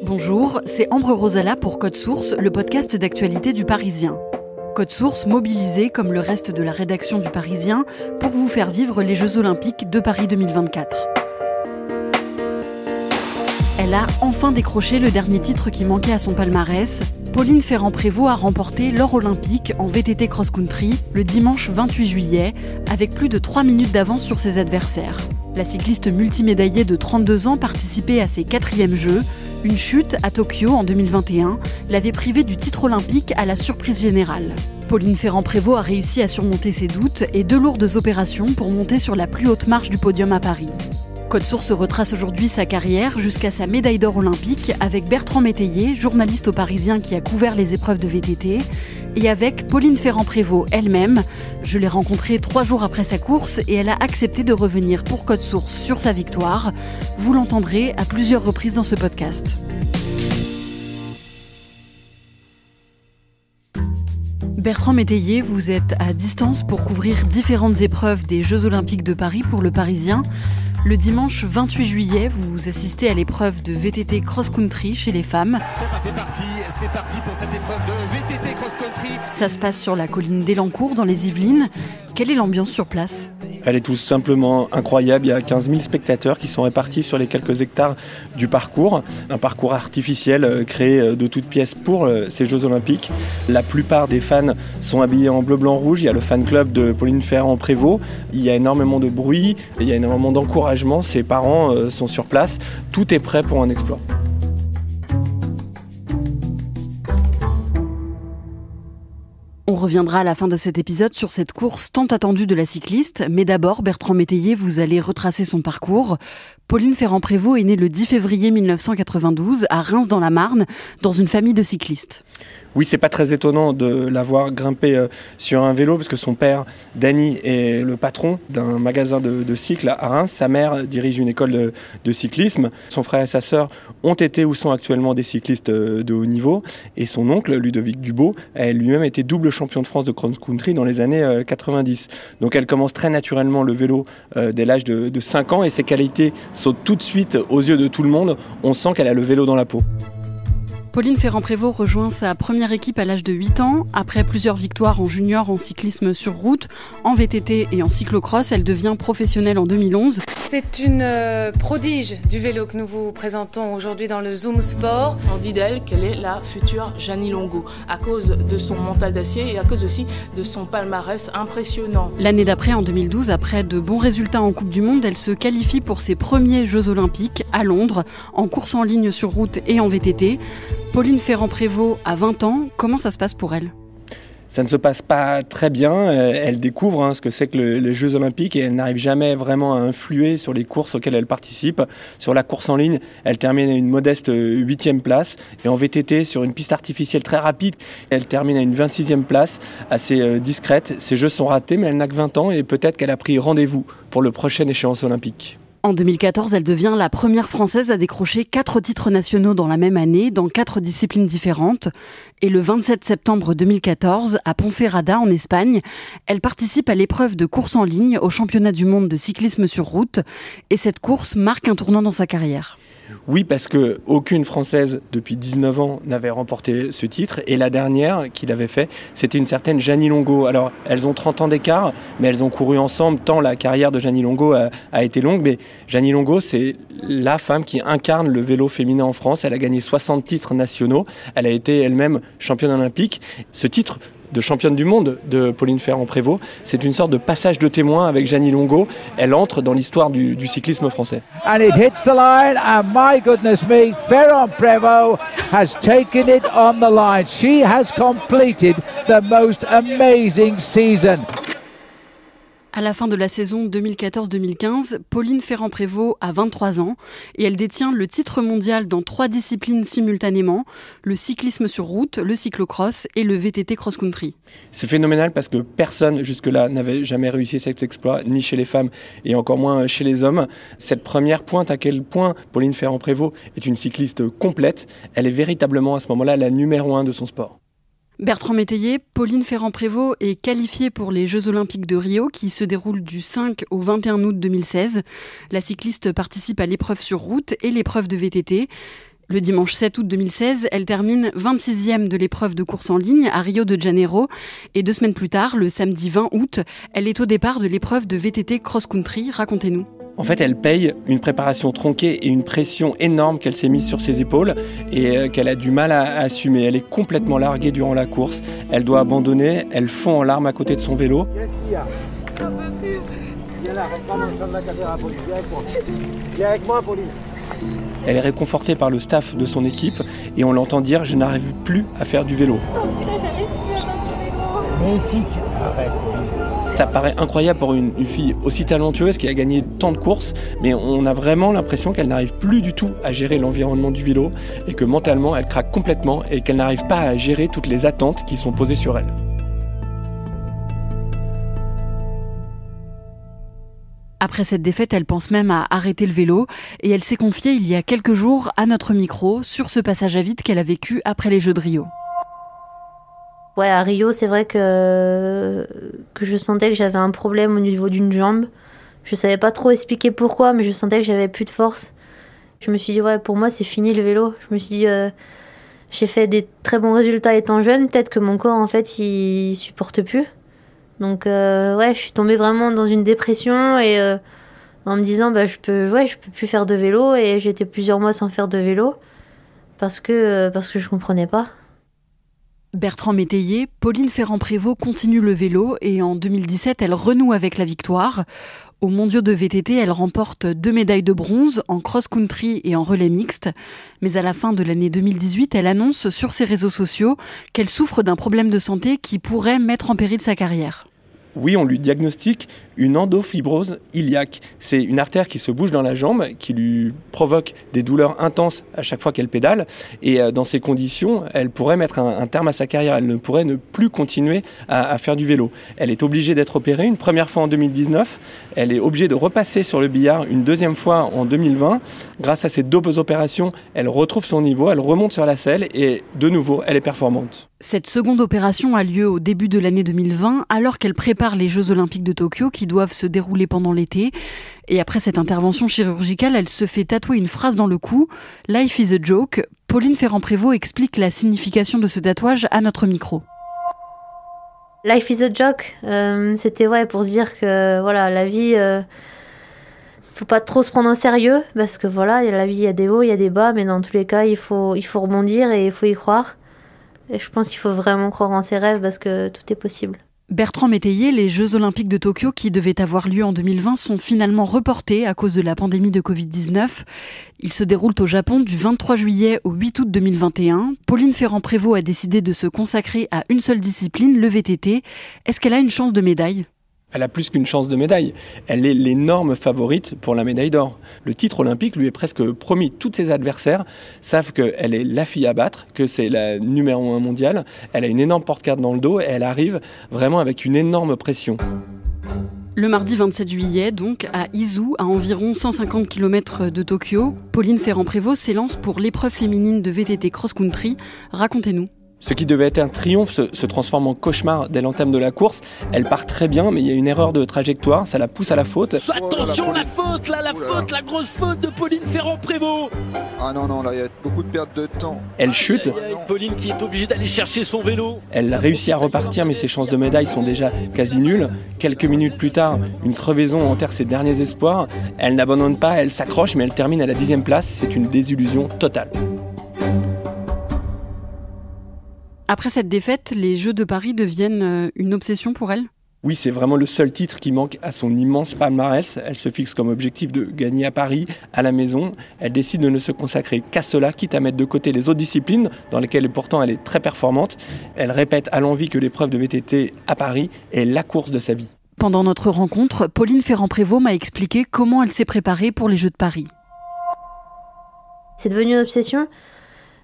Bonjour, c'est Ambre Rosala pour Code Source, le podcast d'actualité du Parisien. Code Source mobilisé, comme le reste de la rédaction du Parisien, pour vous faire vivre les Jeux Olympiques de Paris 2024. Elle a enfin décroché le dernier titre qui manquait à son palmarès. Pauline Ferrand-Prévot a remporté l'or olympique en VTT cross-country le dimanche 28 juillet, avec plus de 3 minutes d'avance sur ses adversaires. La cycliste multimédaillée de 32 ans participait à ses 4e Jeux. Une chute à Tokyo en 2021 l'avait privée du titre olympique à la surprise générale. Pauline Ferrand-Prévot a réussi à surmonter ses doutes et 2 lourdes opérations pour monter sur la plus haute marche du podium à Paris. Code Source retrace aujourd'hui sa carrière jusqu'à sa médaille d'or olympique avec Bertrand Métayer, journaliste au Parisien qui a couvert les épreuves de VTT, et avec Pauline Ferrand-Prévot elle-même. Je l'ai rencontrée 3 jours après sa course et elle a accepté de revenir pour Code Source sur sa victoire. Vous l'entendrez à plusieurs reprises dans ce podcast. Bertrand Métayer, vous êtes à distance pour couvrir différentes épreuves des Jeux Olympiques de Paris pour le Parisien. Le dimanche 28 juillet, vous assistez à l'épreuve de VTT cross-country chez les femmes. C'est parti pour cette épreuve de VTT cross-country. Ça se passe sur la colline d'Elancourt dans les Yvelines. Quelle est l'ambiance sur place ? Elle est tout simplement incroyable. Il y a 15 000 spectateurs qui sont répartis sur les quelques hectares du parcours. Un parcours artificiel créé de toutes pièces pour ces Jeux Olympiques. La plupart des fans sont habillés en bleu, blanc, rouge. Il y a le fan club de Pauline Ferrand-Prévot. Il y a énormément de bruit, il y a énormément d'encouragement. Ses parents sont sur place. Tout est prêt pour un exploit. On reviendra à la fin de cet épisode sur cette course tant attendue de la cycliste. Mais d'abord, Bertrand Métayer, vous allez retracer son parcours. Pauline Ferrand-Prévot est née le 10 février 1992 à Reims dans la Marne, dans une famille de cyclistes. Oui, c'est pas très étonnant de l'avoir grimpé sur un vélo parce que son père, Danny, est le patron d'un magasin de cycles à Reims. Sa mère dirige une école de cyclisme. Son frère et sa sœur ont été ou sont actuellement des cyclistes de haut niveau. Et son oncle, Ludovic Dubault, a lui-même été double champion de France de cross-country dans les années 90. Donc elle commence très naturellement le vélo dès l'âge de 5 ans et ses qualités sautent tout de suite aux yeux de tout le monde. On sent qu'elle a le vélo dans la peau. Pauline Ferrand-Prévot rejoint sa première équipe à l'âge de 8 ans. Après plusieurs victoires en junior en cyclisme sur route, en VTT et en cyclocross, elle devient professionnelle en 2011. C'est une prodige du vélo que nous vous présentons aujourd'hui dans le Zoom Sport. On dit d'elle qu'elle est la future Jeannie Longo, à cause de son mental d'acier et à cause aussi de son palmarès impressionnant. L'année d'après, en 2012, après de bons résultats en Coupe du Monde, elle se qualifie pour ses premiers Jeux Olympiques à Londres, en course en ligne sur route et en VTT. Pauline Ferrand-Prévot a 20 ans, comment ça se passe pour elle ? Ça ne se passe pas très bien, elle découvre ce que c'est que les Jeux Olympiques et elle n'arrive jamais vraiment à influer sur les courses auxquelles elle participe. Sur la course en ligne, elle termine à une modeste 8e place et en VTT, sur une piste artificielle très rapide, elle termine à une 26e place, assez discrète. Ces Jeux sont ratés mais elle n'a que 20 ans et peut-être qu'elle a pris rendez-vous pour le prochain échéance olympique. En 2014, elle devient la première Française à décrocher 4 titres nationaux dans la même année, dans 4 disciplines différentes. Et le 27 septembre 2014, à Ponferrada, en Espagne, elle participe à l'épreuve de course en ligne au championnat du monde de cyclisme sur route. Et cette course marque un tournant dans sa carrière. Oui, parce qu'aucune Française depuis 19 ans n'avait remporté ce titre. Et la dernière qu'il avait fait, c'était une certaine Jeannie Longo. Alors, elles ont 30 ans d'écart, mais elles ont couru ensemble, tant la carrière de Jeannie Longo a été longue. Mais Jeannie Longo, c'est la femme qui incarne le vélo féminin en France. Elle a gagné 60 titres nationaux. Elle a été elle-même championne olympique. Ce titre de championne du monde de Pauline Ferrand-Prévot, c'est une sorte de passage de témoin avec Jeannie Longo. Elle entre dans l'histoire du cyclisme français. And it hits the line and my goodness me, Ferrand-Prévot has taken it on the line. She has completed the most amazing season. À la fin de la saison 2014-2015, Pauline Ferrand-Prévot a 23 ans et elle détient le titre mondial dans 3 disciplines simultanément, le cyclisme sur route, le cyclocross et le VTT cross-country. C'est phénoménal parce que personne jusque-là n'avait jamais réussi cet exploit, ni chez les femmes et encore moins chez les hommes. Cette première pointe à quel point Pauline Ferrand-Prévot est une cycliste complète, elle est véritablement à ce moment-là la numéro 1 de son sport. Bertrand Métayer, Pauline Ferrand-Prévot est qualifiée pour les Jeux Olympiques de Rio qui se déroulent du 5 au 21 août 2016. La cycliste participe à l'épreuve sur route et l'épreuve de VTT. Le dimanche 7 août 2016, elle termine 26e de l'épreuve de course en ligne à Rio de Janeiro. Et 2 semaines plus tard, le samedi 20 août, elle est au départ de l'épreuve de VTT cross-country. Racontez-nous. En fait, elle paye une préparation tronquée et une pression énorme qu'elle s'est mise sur ses épaules et qu'elle a du mal à assumer. Elle est complètement larguée durant la course. Elle doit abandonner, elle fond en larmes à côté de son vélo. Qu'est-ce qu'il y a ? J'en peux plus. Viens là, reste pas dans le champ de la caméra, Pauline. Viens avec moi. Viens avec moi, Pauline. Elle est réconfortée par le staff de son équipe et on l'entend dire « Je n'arrive plus à faire du vélo ». Mais si tu arrêtes, Pauline. Ça paraît incroyable pour une fille aussi talentueuse qui a gagné tant de courses, mais on a vraiment l'impression qu'elle n'arrive plus du tout à gérer l'environnement du vélo et que mentalement elle craque complètement et qu'elle n'arrive pas à gérer toutes les attentes qui sont posées sur elle. Après cette défaite, elle pense même à arrêter le vélo et elle s'est confiée il y a quelques jours à notre micro sur ce passage à vide qu'elle a vécu après les Jeux de Rio. Ouais, à Rio, c'est vrai que je sentais que j'avais un problème au niveau d'une jambe. Je savais pas trop expliquer pourquoi, mais je sentais que j'avais plus de force. Je me suis dit, ouais, pour moi, c'est fini le vélo. Je me suis dit, j'ai fait des très bons résultats étant jeune. Peut-être que mon corps, en fait, il supporte plus. Donc, ouais, je suis tombée vraiment dans une dépression et en me disant, je peux plus faire de vélo. Et j'ai été plusieurs mois sans faire de vélo parce que je comprenais pas. Bertrand Métayer, Pauline Ferrand-Prévot continue le vélo et en 2017, elle renoue avec la victoire. Aux mondiaux de VTT, elle remporte 2 médailles de bronze en cross-country et en relais mixte. Mais à la fin de l'année 2018, elle annonce sur ses réseaux sociaux qu'elle souffre d'un problème de santé qui pourrait mettre en péril sa carrière. Oui, on lui diagnostique une endofibrose iliaque. C'est une artère qui se bouge dans la jambe, qui lui provoque des douleurs intenses à chaque fois qu'elle pédale. Et dans ces conditions, elle pourrait mettre un terme à sa carrière. Elle ne pourrait ne plus continuer à faire du vélo. Elle est obligée d'être opérée une première fois en 2019. Elle est obligée de repasser sur le billard une deuxième fois en 2020. Grâce à ces 2 opérations, elle retrouve son niveau, elle remonte sur la selle et de nouveau, elle est performante. Cette seconde opération a lieu au début de l'année 2020, alors qu'elle prépare les Jeux Olympiques de Tokyo qui doivent se dérouler pendant l'été. Et après cette intervention chirurgicale, elle se fait tatouer une phrase dans le cou « Life is a joke ». Pauline Ferrand-Prévot explique la signification de ce tatouage à notre micro. Life is a joke, c'était pour se dire que voilà, la vie, faut pas trop se prendre au sérieux parce que voilà, la vie, il y a des hauts, il y a des bas, mais dans tous les cas, il faut rebondir et il faut y croire. Et je pense qu'il faut vraiment croire en ses rêves parce que tout est possible. Bertrand Métayer, les Jeux Olympiques de Tokyo qui devaient avoir lieu en 2020 sont finalement reportés à cause de la pandémie de Covid-19. Ils se déroulent au Japon du 23 juillet au 8 août 2021. Pauline Ferrand-Prévot a décidé de se consacrer à une seule discipline, le VTT. Est-ce qu'elle a une chance de médaille ? Elle a plus qu'une chance de médaille. Elle est l'énorme favorite pour la médaille d'or. Le titre olympique lui est presque promis. Tous ses adversaires savent qu'elle est la fille à battre, que c'est la numéro 1 mondiale. Elle a une énorme porte-carte dans le dos et elle arrive vraiment avec une énorme pression. Le mardi 27 juillet, donc, à Izu, à environ 150 km de Tokyo, Pauline Ferrand-Prévot s'élance pour l'épreuve féminine de VTT cross-country. Racontez-nous. Ce qui devait être un triomphe se transforme en cauchemar dès l'entame de la course. Elle part très bien, mais il y a une erreur de trajectoire, ça la pousse à la faute. Attention, la faute, la grosse faute de Pauline Ferrand-Prévot. Ah non, là, il y a beaucoup de perte de temps. Elle chute. Pauline qui est obligée d'aller chercher son vélo. Elle réussit à repartir, mais ses chances de médaille sont déjà quasi nulles. Quelques minutes plus tard, une crevaison enterre ses derniers espoirs. Elle n'abandonne pas, elle s'accroche, mais elle termine à la 10e place. C'est une désillusion totale. Après cette défaite, les Jeux de Paris deviennent une obsession pour elle ? Oui, c'est vraiment le seul titre qui manque à son immense palmarès. Elle se fixe comme objectif de gagner à Paris, à la maison. Elle décide de ne se consacrer qu'à cela, quitte à mettre de côté les autres disciplines, dans lesquelles pourtant elle est très performante. Elle répète à l'envi que l'épreuve de VTT à Paris est la course de sa vie. Pendant notre rencontre, Pauline Ferrand-Prévot m'a expliqué comment elle s'est préparée pour les Jeux de Paris. C'est devenu une obsession,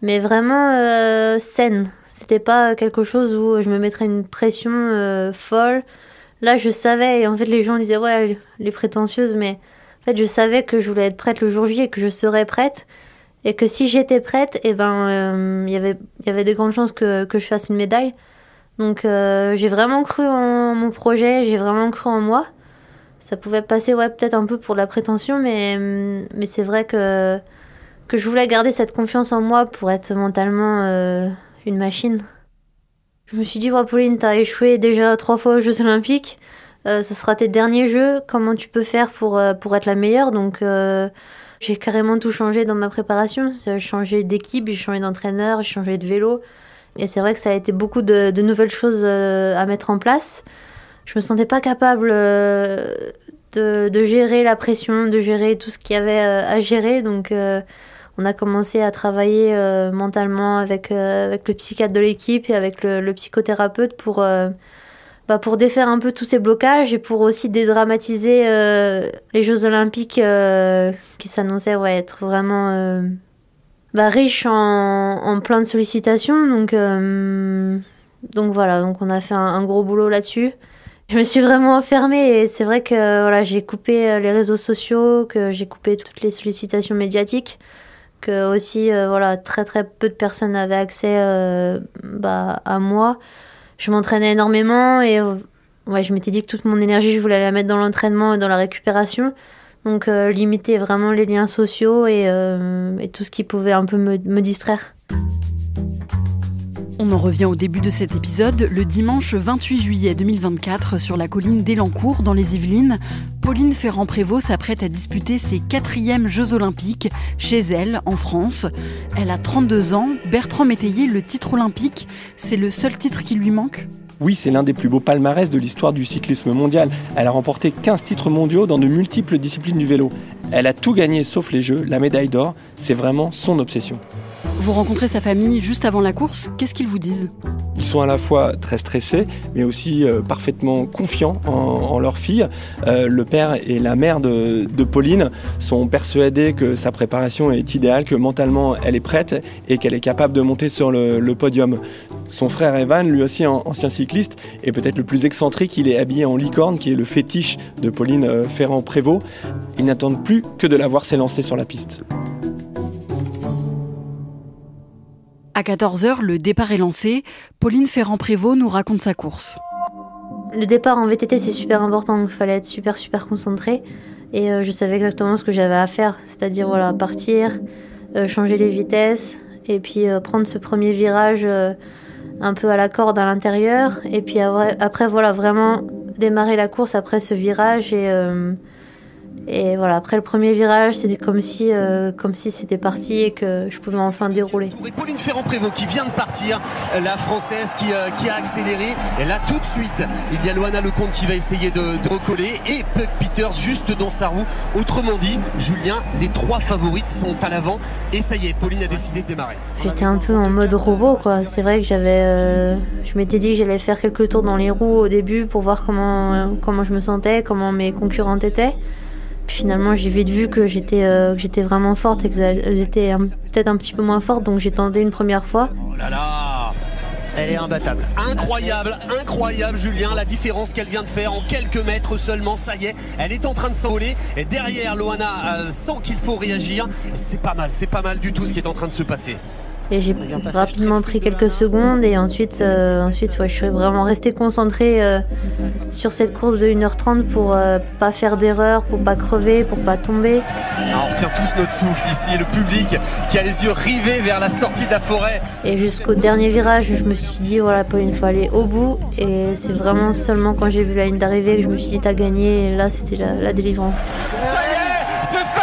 mais vraiment saine. C'était pas quelque chose où je me mettrais une pression folle. Là, je savais, et en fait, les gens disaient, ouais, les prétentieuses, mais en fait, je savais que je voulais être prête le jour J et que je serais prête. Et que si j'étais prête, y avait de grandes chances que je fasse une médaille. Donc j'ai vraiment cru en mon projet, j'ai vraiment cru en moi. Ça pouvait passer peut-être un peu pour de la prétention, mais c'est vrai que je voulais garder cette confiance en moi pour être mentalement une machine. Je me suis dit, Pauline, t'as échoué déjà 3 fois aux Jeux Olympiques, ça sera tes derniers Jeux, comment tu peux faire pour être la meilleure? Donc j'ai carrément tout changé dans ma préparation. J'ai changé d'équipe, j'ai changé d'entraîneur, j'ai changé de vélo. Et c'est vrai que ça a été beaucoup de nouvelles choses à mettre en place. Je me sentais pas capable de gérer la pression, de gérer tout ce qu'il y avait à gérer. Donc on a commencé à travailler mentalement avec le psychiatre de l'équipe et avec le psychothérapeute pour défaire un peu tous ces blocages et pour aussi dédramatiser les Jeux Olympiques qui s'annonçaient être vraiment riches en plein de sollicitations. Donc voilà, on a fait un gros boulot là-dessus. Je me suis vraiment enfermée et c'est vrai que j'ai coupé les réseaux sociaux, que j'ai coupé toutes les sollicitations médiatiques, que aussi très très peu de personnes avaient accès à moi. Je m'entraînais énormément et je m'étais dit que toute mon énergie, je voulais la mettre dans l'entraînement et dans la récupération. Donc limiter vraiment les liens sociaux et tout ce qui pouvait un peu me distraire. On en revient au début de cet épisode. Le dimanche 28 juillet 2024, sur la colline d'Élancourt, dans les Yvelines, Pauline Ferrand-Prévot s'apprête à disputer ses 4e Jeux Olympiques chez elle, en France. Elle a 32 ans. Bertrand Métayer, le titre olympique, c'est le seul titre qui lui manque ? Oui, c'est l'un des plus beaux palmarès de l'histoire du cyclisme mondial. Elle a remporté 15 titres mondiaux dans de multiples disciplines du vélo. Elle a tout gagné sauf les Jeux, la médaille d'or, c'est vraiment son obsession. Vous rencontrez sa famille juste avant la course, qu'est-ce qu'ils vous disent ? Ils sont à la fois très stressés, mais aussi parfaitement confiants en leur fille. Le père et la mère de Pauline sont persuadés que sa préparation est idéale, que mentalement elle est prête et qu'elle est capable de monter sur le podium. Son frère Evan, lui aussi ancien cycliste, est peut-être le plus excentrique. Il est habillé en licorne, qui est le fétiche de Pauline Ferrand-Prévot. Ils n'attendent plus que de la voir s'élancer sur la piste. À 14h, le départ est lancé. Pauline Ferrand-Prévot nous raconte sa course. Le départ en VTT, c'est super important, donc il fallait être super concentré. Et je savais exactement ce que j'avais à faire, c'est-à-dire partir, changer les vitesses, et puis prendre ce premier virage un peu à la corde à l'intérieur. Et puis après vraiment démarrer la course après ce virage. Et après le premier virage, c'était comme si c'était parti et que je pouvais enfin dérouler. Pauline Ferrand-Prévot qui vient de partir, la Française qui a accéléré. Et là tout de suite, il y a Loana Lecomte qui va essayer de recoller et Puck Peters juste dans sa roue. Autrement dit, Julien, les 3 favorites sont à l'avant et ça y est, Pauline a décidé de démarrer. J'étais un peu en mode robot, quoi. C'est vrai que je m'étais dit que j'allais faire quelques tours dans les roues au début pour voir comment je me sentais, comment mes concurrentes étaient. Puis finalement, j'ai vite vu que j'étais vraiment forte et qu'elles étaient peut-être un petit peu moins fortes, donc j'ai tenté une première fois. Oh là là, elle est imbattable. Incroyable, Julien, la différence qu'elle vient de faire en quelques mètres seulement, ça y est, elle est en train de s'envoler. Et derrière, Loana sent qu'il faut réagir. C'est pas mal du tout ce qui est en train de se passer. Et j'ai rapidement pris quelques secondes et ensuite je suis vraiment restée concentrée sur cette course de 1h30 pour pas faire d'erreur, pour pas crever, pour pas tomber. On retient tous notre souffle ici, le public qui a les yeux rivés vers la sortie de la forêt. Et jusqu'au dernier virage, je me suis dit Pauline, il faut aller au bout. Et c'est vraiment seulement quand j'ai vu la ligne d'arrivée que je me suis dit t'as gagné. Et là, c'était la délivrance. Ça y est, c'est fait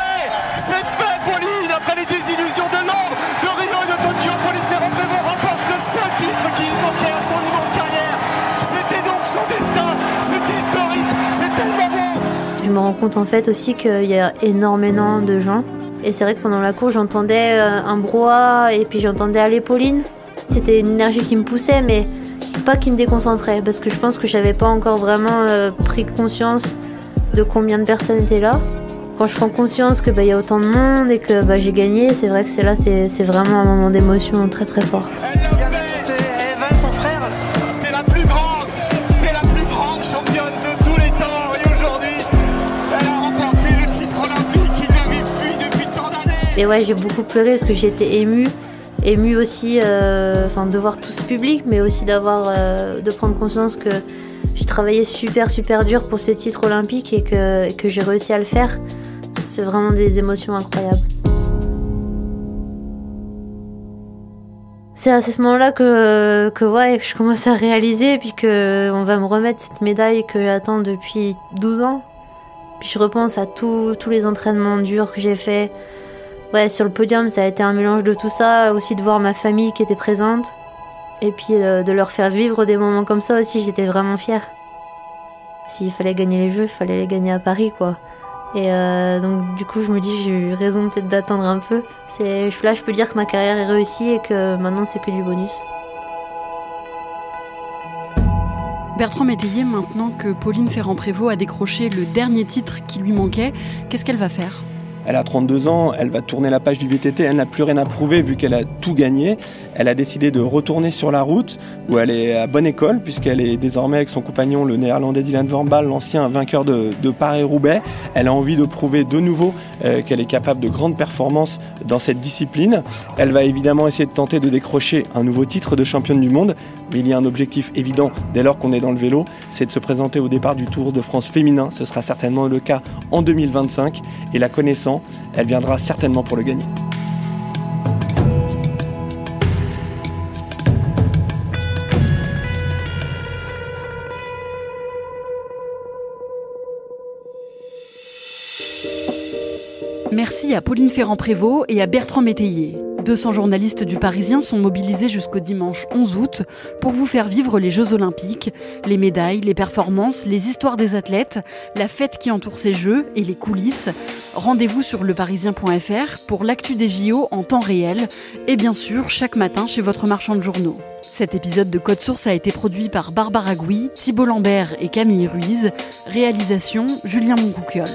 Pauline, après les désillusions de Londres, de Rio et de Tokyo, Pauline Ferrand-Prévot remporte le seul titre qui manquait à son immense carrière. C'était donc son destin, c'est historique, c'est tellement beau. Je me rends compte en fait aussi qu'il y a énormément de gens. Et c'est vrai que pendant la course, j'entendais un brouhaha et puis j'entendais aller Pauline. C'était une énergie qui me poussait, mais pas qui me déconcentrait, parce que je pense que j'avais pas encore vraiment pris conscience de combien de personnes étaient là. Quand je prends conscience que y a autant de monde et que j'ai gagné, c'est vrai que c'est vraiment un moment d'émotion très très fort. Evan, son frère, c'est la plus grande championne de tous les temps. Et aujourd'hui, elle a remporté le titre olympique qui lui avait fui depuis tant d'années. Et ouais, j'ai beaucoup pleuré parce que j'étais émue aussi de voir tout ce public, mais aussi de prendre conscience que j'ai travaillé super dur pour ce titre olympique et que j'ai réussi à le faire. C'est vraiment des émotions incroyables. C'est à ce moment-là que je commence à réaliser, puis qu'on va me remettre cette médaille que j'attends depuis 12 ans. Puis je repense à tous les entraînements durs que j'ai faits. Ouais, sur le podium, ça a été un mélange de tout ça, aussi de voir ma famille qui était présente. Et puis de leur faire vivre des moments comme ça aussi, j'étais vraiment fière. S'il fallait gagner les Jeux, il fallait les gagner à Paris, quoi. Et donc du coup, je me dis, j'ai eu raison peut-être d'attendre un peu. Là, je peux dire que ma carrière est réussie et que maintenant, c'est que du bonus. Bertrand Métayer, maintenant que Pauline Ferrand-Prévot a décroché le dernier titre qui lui manquait, qu'est-ce qu'elle va faire ? Elle a 32 ans, elle va tourner la page du VTT, elle n'a plus rien à prouver vu qu'elle a tout gagné. Elle a décidé de retourner sur la route où elle est à bonne école puisqu'elle est désormais avec son compagnon, le néerlandais Dylan Van Baarle, l'ancien vainqueur de Paris-Roubaix. Elle a envie de prouver de nouveau qu'elle est capable de grandes performances dans cette discipline. Elle va évidemment essayer de tenter de décrocher un nouveau titre de championne du monde. Mais il y a un objectif évident dès lors qu'on est dans le vélo, c'est de se présenter au départ du Tour de France féminin. Ce sera certainement le cas en 2025 et la connaissant, elle viendra certainement pour le gagner. Merci à Pauline Ferrand-Prévot et à Bertrand Métayer. 200 journalistes du Parisien sont mobilisés jusqu'au dimanche 11 août pour vous faire vivre les Jeux Olympiques, les médailles, les performances, les histoires des athlètes, la fête qui entoure ces Jeux et les coulisses. Rendez-vous sur leparisien.fr pour l'actu des JO en temps réel et bien sûr chaque matin chez votre marchand de journaux. Cet épisode de Code Source a été produit par Barbara Gouy, Thibault Lambert et Camille Ruiz. Réalisation Julien Moncouquiol.